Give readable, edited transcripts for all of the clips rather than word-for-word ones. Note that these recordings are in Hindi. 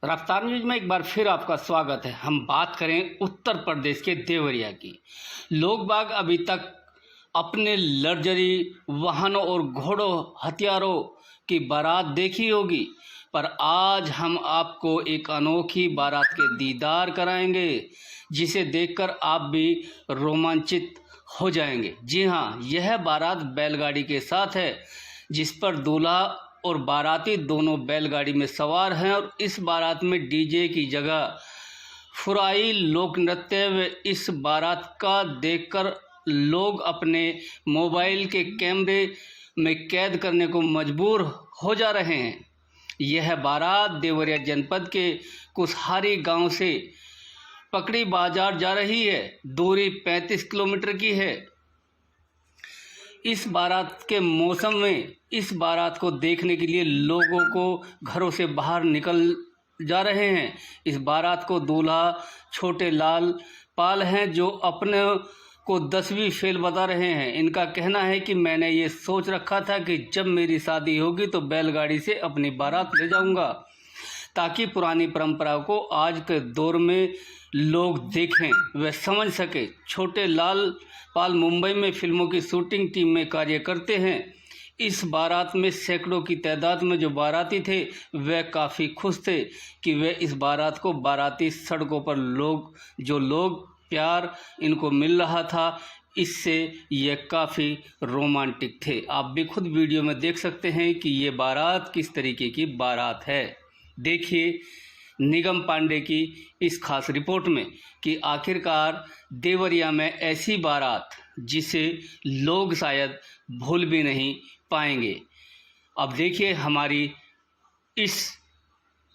रफ्तार न्यूज में एक बार फिर आपका स्वागत है। हम बात करें उत्तर प्रदेश के देवरिया की। लोग बाग अभी तक अपने लग्जरी वाहनों और घोड़ों हथियारों की बारात देखी होगी, पर आज हम आपको एक अनोखी बारात के दीदार कराएंगे जिसे देखकर आप भी रोमांचित हो जाएंगे। जी हाँ, यह बारात बैलगाड़ी के साथ है जिस पर दूल्हा और बाराती दोनों बैलगाड़ी में सवार हैं और इस बारात में डीजे की जगह फुराई लोक नृत्य व इस बारात का देखकर लोग अपने मोबाइल के कैमरे में कैद करने को मजबूर हो जा रहे हैं। यह बारात देवरिया जनपद के कुसहारी गांव से पकड़ी बाजार जा रही है। दूरी 35 किलोमीटर की है। इस बारात के मौसम में इस बारात को देखने के लिए लोगों को घरों से बाहर निकल जा रहे हैं। इस बारात को दूल्हा छोटे लाल पाल हैं जो अपने को 10वीं फेल बता रहे हैं। इनका कहना है कि मैंने ये सोच रखा था कि जब मेरी शादी होगी तो बैलगाड़ी से अपनी बारात ले जाऊंगा ताकि पुरानी परंपरा को आज के दौर में लोग देखें व समझ सके। छोटे लाल पाल मुंबई में फिल्मों की शूटिंग टीम में कार्य करते हैं। इस बारात में सैकड़ों की तादाद में जो बाराती थे वह काफ़ी खुश थे कि वे इस बारात को बाराती सड़कों पर लोग प्यार इनको मिल रहा था, इससे यह काफ़ी रोमांटिक थे। आप भी खुद वीडियो में देख सकते हैं कि ये बारात किस तरीके की बारात है। देखिए निगम पांडे की इस खास रिपोर्ट में कि आखिरकार देवरिया में ऐसी बारात जिसे लोग शायद भूल भी नहीं पाएंगे। अब देखिए हमारी इस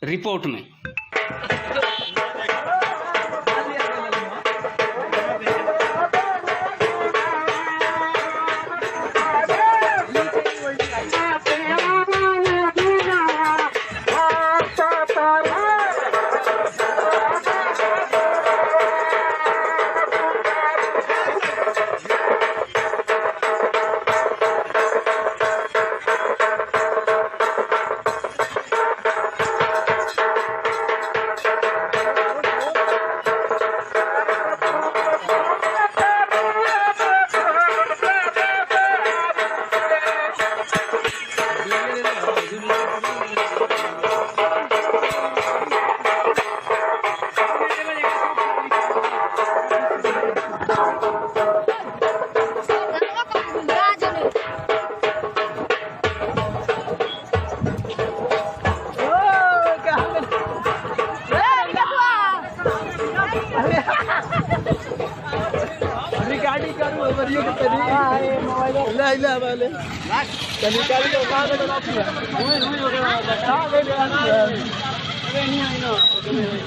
रिपोर्ट में। रिकॉर्डिंग करूँ वरियो के तरी ले ले वाले तनी काली तो काले तो ना हुई बता ले अरे नहीं आई ना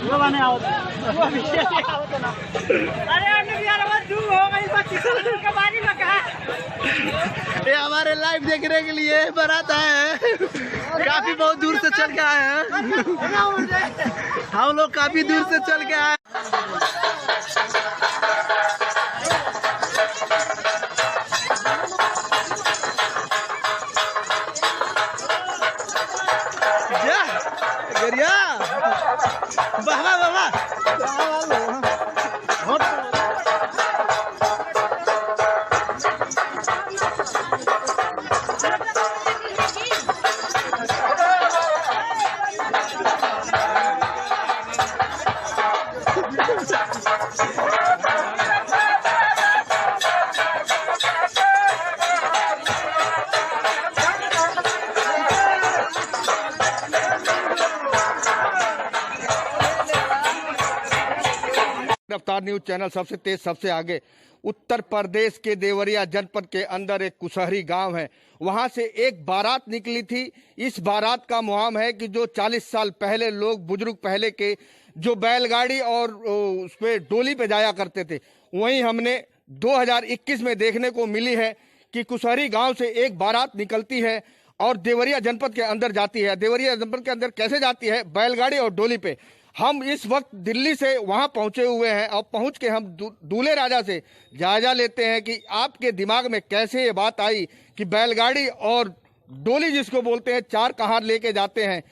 वो बने आओ वो पीछे आओ तो ना अरे अभी यार वो दूर हो गई बस किसी के बारी में कहा ये हमारे लाइव देखने के लिए बारात है। काफी बहुत दूर से चल के आए हैं हम लोग, काफी दूर से चल के आए। गरिया बाबा बाबा रफ्तार न्यूज चैनल सबसे तेज सबसे आगे। उत्तर प्रदेश के देवरिया जनपद के अंदर एक कुसहरी गांव है, वहां से एक बारात निकली थी। इस बारात का मुहाम है कि जो 40 साल पहले लोग बुजुर्ग पहले के जो बैलगाड़ी और उस पे डोली पे जाया करते थे, वहीं हमने 2021 में देखने को मिली है कि कुसहरी गांव से एक बारात निकलती है और देवरिया जनपद के अंदर जाती है। देवरिया जनपद के अंदर कैसे जाती है? बैलगाड़ी और डोली पे। हम इस वक्त दिल्ली से वहां पहुंचे हुए हैं और पहुंच के हम दूल्हे राजा से जायजा लेते हैं कि आपके दिमाग में कैसे ये बात आई कि बैलगाड़ी और डोली जिसको बोलते हैं चार कहार लेके जाते हैं,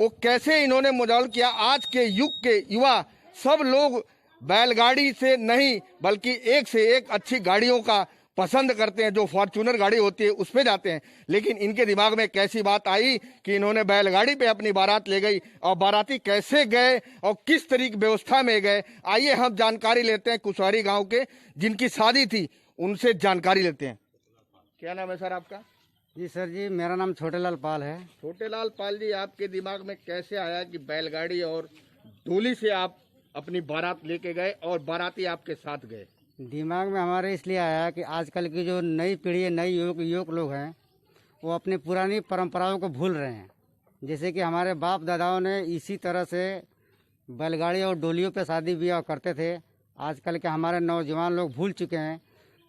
वो कैसे इन्होंने मुजाल किया। आज के युग के युवा सब लोग बैलगाड़ी से नहीं बल्कि एक से एक अच्छी गाड़ियों का पसंद करते हैं, जो फॉर्च्यूनर गाड़ी होती है उस पे जाते हैं। लेकिन इनके दिमाग में कैसी बात आई कि इन्होंने बैलगाड़ी पे अपनी बारात ले गई, और बाराती कैसे गए और किस तरीके व्यवस्था में गए, आइए हम जानकारी लेते हैं कुशहरी गांव के जिनकी शादी थी, उनसे जानकारी लेते हैं। क्या नाम है सर आपका? जी सर जी, मेरा नाम छोटेलाल पाल है। छोटेलाल पाल जी, आपके दिमाग में कैसे आया कि बैलगाड़ी और डोली से आप अपनी बारात लेके गए और बाराती आपके साथ गए? दिमाग में हमारे इसलिए आया कि आजकल की जो नई पीढ़ी है, नई युवक लोग हैं, वो अपनी पुरानी परंपराओं को भूल रहे हैं। जैसे कि हमारे बाप दादाओं ने इसी तरह से बैलगाड़ी और डोलियों पे शादी ब्याह करते थे, आजकल के हमारे नौजवान लोग भूल चुके हैं।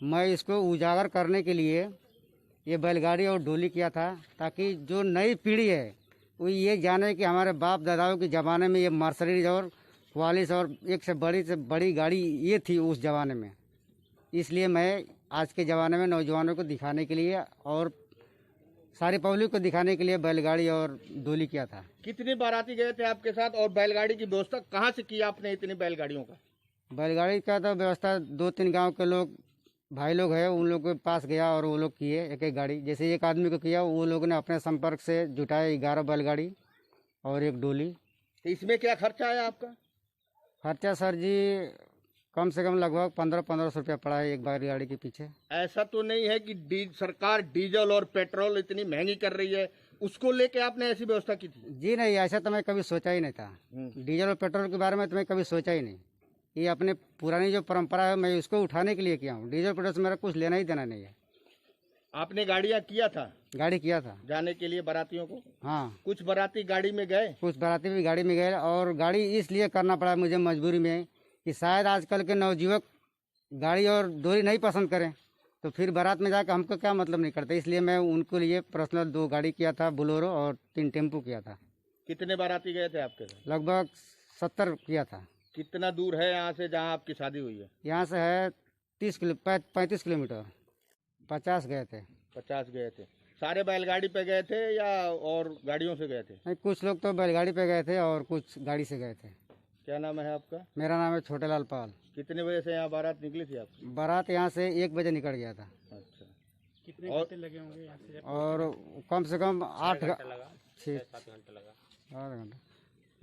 मैं इसको उजागर करने के लिए ये बैलगाड़ी और डोली किया था, ताकि जो नई पीढ़ी है वो ये जाने कि हमारे बाप दादाओं के ज़माने में ये मर्सिडीज और क्वालिस और एक से बड़ी गाड़ी ये थी उस ज़माने में। इसलिए मैं आज के ज़माने में नौजवानों को दिखाने के लिए और सारी पब्लिक को दिखाने के लिए बैलगाड़ी और डोली किया था। कितने बाराती गए थे आपके साथ और बैलगाड़ी की व्यवस्था कहाँ से की आपने इतनी बैलगाड़ियों का? बैलगाड़ी का तो व्यवस्था 2-3 गांव के लोग भाई लोग हैं, उन लोगों के पास गया और वो लोग किए एक एक गाड़ी। जैसे एक आदमी को किया, वो लोगों ने अपने संपर्क से जुटाए 11 बैलगाड़ी और एक डोली। तो इसमें क्या खर्चा आया आपका? खर्चा सर जी कम से कम लगभग 1500 रुपया पड़ा है एक बैलगाड़ी के पीछे। ऐसा तो नहीं है कि सरकार डीजल और पेट्रोल इतनी महंगी कर रही है, उसको लेके आपने ऐसी व्यवस्था की थी? जी नहीं, ऐसा तो मैं कभी सोचा ही नहीं था। डीजल और पेट्रोल के बारे में तो मैं कभी सोचा ही नहीं। ये अपने पुरानी जो परंपरा है, मैं उसको उठाने के लिए किया हूँ। डीजल पेट्रोल से मेरा कुछ लेना ही देना नहीं है। आपने गाड़ियाँ किया था? गाड़ी किया था जाने के लिए बारातियों को? हाँ, कुछ बाराती गाड़ी में गए? कुछ बाराती भी गाड़ी में गए, और गाड़ी इसलिए करना पड़ा मुझे मजबूरी में कि शायद आजकल के नवयुवक गाड़ी और डोली नहीं पसंद करें, तो फिर बारात में जाकर हमको क्या मतलब नहीं करते। इसलिए मैं उनको लिए पर्सनल 2 गाड़ी किया था, बोलेरो, और 3 टेम्पो किया था। कितने बाराती गए थे आपके साथ? लगभग 70 किया था। कितना दूर है यहाँ से जहाँ आपकी शादी हुई है? यहाँ से है 35 किलोमीटर। 50 गए थे। 50 गए थे। सारे बैलगाड़ी पे गए थे या और गाड़ियों से गए थे? नहीं, कुछ लोग तो बैलगाड़ी पे गए थे और कुछ गाड़ी से गए थे। क्या नाम है आपका? मेरा नाम है छोटेलाल पाल। कितने बजे से यहाँ बारात निकली थी आपकी? बारात यहाँ से 1 बजे निकल गया था। अच्छा, कितने घंटे लगे होंगे यहाँ से? और कम से कम 8 घंटे लगा। 6-7 घंटे लगा। 8 घंटे।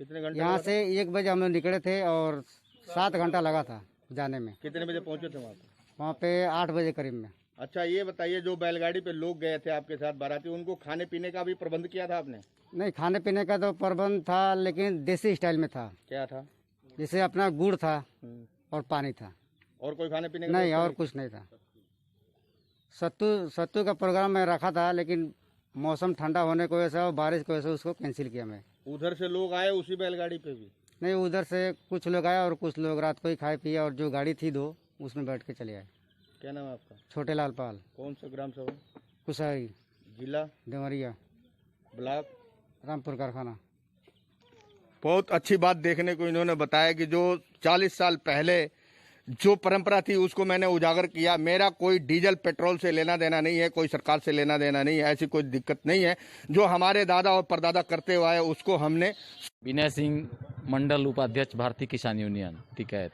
कितने घंटे? यहाँ से 1 बजे हम लोग निकले थे और 7 घंटा लगा था जाने में। कितने बजे पहुँचे थे वहाँ पे? वहाँ पे 8 बजे करीब में। अच्छा, ये बताइए, जो बैलगाड़ी पे लोग गए थे आपके साथ बाराती, उनको खाने पीने का भी प्रबंध किया था आपने? नहीं, खाने पीने का तो प्रबंध था, लेकिन देसी स्टाइल में था। क्या था? जैसे अपना गुड़ था और पानी था। और कोई खाने पीने का नहीं, और कुछ नहीं था। सत्तू का प्रोग्राम मैं रखा था, लेकिन मौसम ठंडा होने की वजह से और बारिश की वजह से उसको कैंसिल किया मैं। उधर से लोग आए उसी बैलगाड़ी पे भी? नहीं, उधर से कुछ लोग आए और कुछ लोग रात को ही खाए पिए, और जो गाड़ी थी 2 उसमें बैठ के चले आए। क्या नाम है आपका? छोटेलाल पाल। कौन सा ग्राम सभा? कुशहरी, जिला? देवरिया, ब्लॉक? रामपुर कारखाना। बहुत अच्छी बात देखने को इन्होंने बताया कि जो 40 साल पहले जो परंपरा थी उसको मैंने उजागर किया। मेरा कोई डीजल पेट्रोल से लेना देना नहीं है, कोई सरकार से लेना देना नहीं है, ऐसी कोई दिक्कत नहीं है। जो हमारे दादा और परदादा करते हुए आए उसको हमने। विनय सिंह, मंडल उपाध्यक्ष, भारतीय किसान यूनियन टिकैत।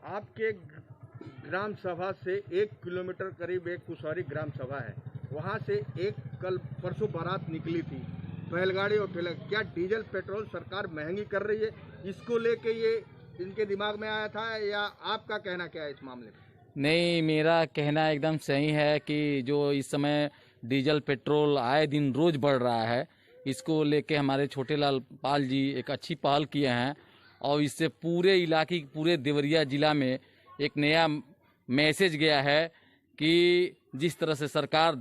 आपके ग्राम सभा से 1 किलोमीटर करीब एक कुशहरी ग्राम सभा है, वहाँ से कल परसों बारात निकली थी, बैलगाड़ी और ठेला। क्या डीजल पेट्रोल सरकार महंगी कर रही है, इसको लेके ये इनके दिमाग में आया था, या आपका कहना क्या है इस मामले में? नहीं, मेरा कहना एकदम सही है कि जो इस समय डीजल पेट्रोल आए दिन रोज बढ़ रहा है, इसको लेके हमारे छोटेलाल पाल जी एक अच्छी पहल किए हैं, और इससे पूरे इलाके, पूरे देवरिया जिला में एक नया मैसेज गया है कि जिस तरह से सरकार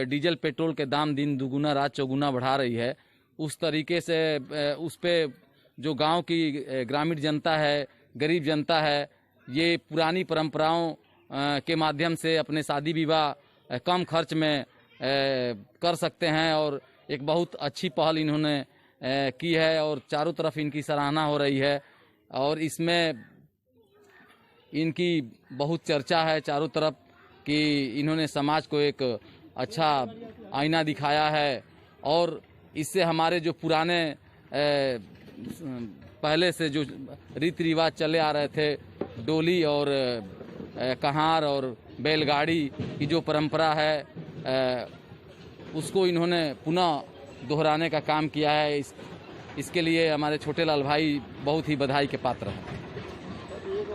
डीजल पेट्रोल के दाम दिन दुगुना रात चौगुना बढ़ा रही है, उस तरीके से उस पे जो गांव की ग्रामीण जनता है, गरीब जनता है, ये पुरानी परंपराओं के माध्यम से अपने शादी विवाह कम खर्च में कर सकते हैं, और एक बहुत अच्छी पहल इन्होंने की है, और चारों तरफ इनकी सराहना हो रही है, और इसमें इनकी बहुत चर्चा है चारों तरफ कि इन्होंने समाज को एक अच्छा आईना दिखाया है, और इससे हमारे जो पुराने पहले से जो रीति रिवाज चले आ रहे थे, डोली और कहार और बैलगाड़ी की जो परंपरा है, उसको इन्होंने पुनः दोहराने का काम किया है। इसके लिए हमारे छोटे लाल भाई बहुत ही बधाई के पात्र हैं। एक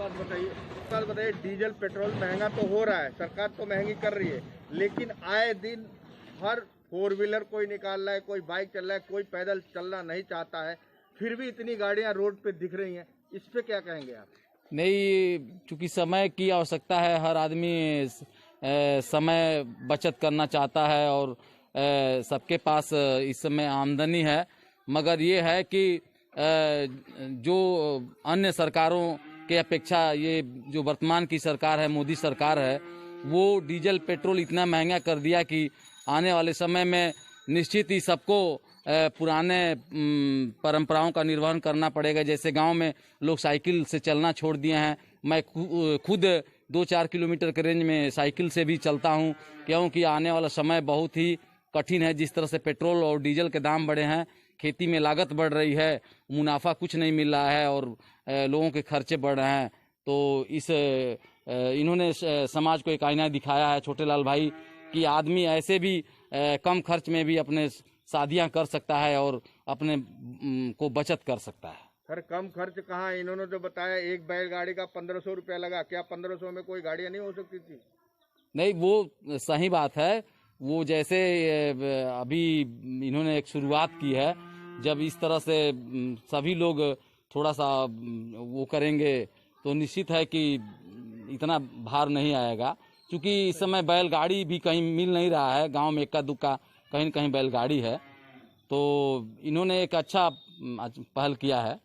बात बताइए, डीजल पेट्रोल महंगा तो हो रहा है, सरकार तो महंगी कर रही है, लेकिन आए दिन हर 4 व्हीलर कोई निकाल रहा है, कोई बाइक चल रहा है, कोई पैदल चलना नहीं चाहता है, फिर भी इतनी गाड़ियां रोड पे दिख रही हैं, इस पे क्या कहेंगे आप? नहीं, चूंकि समय की आवश्यकता है, हर आदमी समय बचत करना चाहता है और सबके पास इस समय आमदनी है, मगर ये है कि जो अन्य सरकारों के अपेक्षा ये जो वर्तमान की सरकार है, मोदी सरकार है, वो डीजल पेट्रोल इतना महंगा कर दिया कि आने वाले समय में निश्चित ही सबको पुराने परंपराओं का निर्वहन करना पड़ेगा। जैसे गांव में लोग साइकिल से चलना छोड़ दिए हैं, मैं खुद 2-4 किलोमीटर के रेंज में साइकिल से भी चलता हूं, क्योंकि आने वाला समय बहुत ही कठिन है। जिस तरह से पेट्रोल और डीजल के दाम बढ़े हैं, खेती में लागत बढ़ रही है, मुनाफा कुछ नहीं मिल रहा है और लोगों के खर्चे बढ़ रहे हैं। तो इन्होंने समाज को एक आईना दिखाया है छोटे लाल भाई कि आदमी ऐसे भी कम खर्च में भी अपने शादियां कर सकता है और अपने को बचत कर सकता है। सर कम खर्च कहाँ, इन्होंने जो बताया एक बैलगाड़ी का 1500 रुपया लगा, क्या 1500 में कोई गाड़ियां नहीं हो सकती थी? नहीं, वो सही बात है। वो जैसे अभी इन्होंने एक शुरुआत की है, जब इस तरह से सभी लोग थोड़ा सा वो करेंगे तो निश्चित है कि इतना भार नहीं आएगा। क्योंकि इस समय बैलगाड़ी भी कहीं मिल नहीं रहा है, गांव में इक्का दुक्का कहीं न कहीं बैलगाड़ी है, तो इन्होंने एक अच्छा पहल किया है।